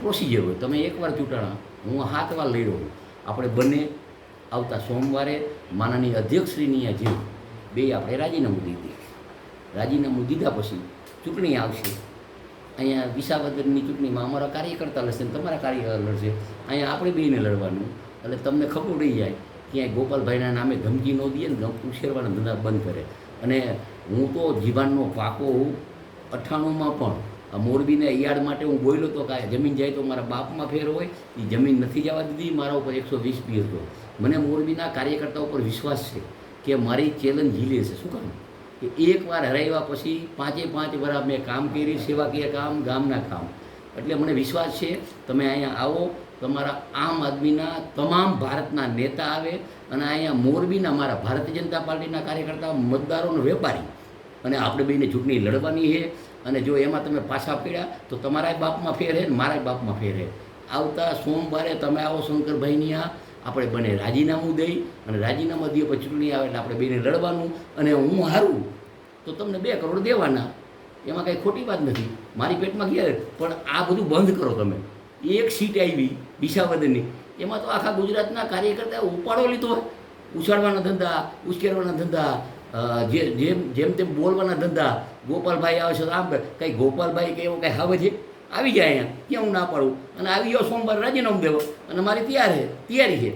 Procedure હોય. તમે એકવાર ચૂંટાણા, હું 7 વાર લડ્યો છું. આપણે બંને આવતા સોમવારે માનનીય અધ્યક્ષશ્રીની અહીંયા બે આપણે રાજીનામું દીધી. રાજીનામું દીધા પછી ચૂંટણી આવશે. અહીંયા વિસાવદરની ચૂંટણીમાં અમારા કાર્યકર્તા લડશે ને તમારા કાર્યકર્તા લડશે. અહીંયા આપણે બેને લડવાનું. એટલે તમને ખબર પડી જાય ક્યાંય ગોપાલભાઈના નામે ધમકી ન દે ને ઉછેરવાના ધંધા બંધ કરે. અને હું તો જીવાનનો પાકો હું. 98માં પણ આ મોરબીને યાર્ડ માટે હું બોલ્યો હતો કે આ જમીન જાય તો મારા બાપમાં ફેર હોય. એ જમીન નથી જવા દીધી. મારા ઉપર 120 પી હતો. મને મોરબીના કાર્યકર્તા ઉપર વિશ્વાસ છે કે મારી ચેલેન્જ ઝીલે છે. શું કામ કે એકવાર હરાવ્યા પછી 5 વર્ષ મેં કામ કરી, સેવાકીય કામ, ગામના કામ. એટલે મને વિશ્વાસ છે તમે અહીંયા આવો, તમારા આમ આદમીના તમામ ભારતના નેતા આવે અને અહીંયા મોરબીના મારા ભારતીય જનતા પાર્ટીના કાર્યકર્તા, મતદારોનો વેપારી, અને આપણે બેને ચૂંટણી લડવાની છે. અને જો એમાં તમે પાછા પડ્યા તો તમારાય બાપમાં ફેર છે ને મારાય બાપમાં ફેર છે. આવતા સોમવારે તમે આવો શંકરભાઈની આપણે બને રાજીનામું દઈ અને રાજીનામા દઈએ પછી ચૂંટણી આવે એટલે આપણે બેને લડવાનું. અને હું હારું તો તમને 2 કરોડ દેવાના. એમાં કાંઈ ખોટી વાત નથી. મારી પેટમાં ગયા. પણ આ બધું બંધ કરો તમે. એક સીટ આવી વિસાવદરની, એમાં તો આખા ગુજરાતના કાર્યકર્તાએ ઉપાડો લીધો હોય. ઉછાળવાના ધંધા, ઉશ્કેરવાના ધંધા, જેમ તેમ બોલવાના ધંધા. ગોપાલભાઈ આવે છે તો આમ કંઈ ગોપાલભાઈ કે એવું કંઈ આવે છે આવી જાય અહીંયા, ક્યાં હું ના પાડું. અને આવી ગયો સોમવાર રાજીનામું દેવો અને મારી તૈયારી છે.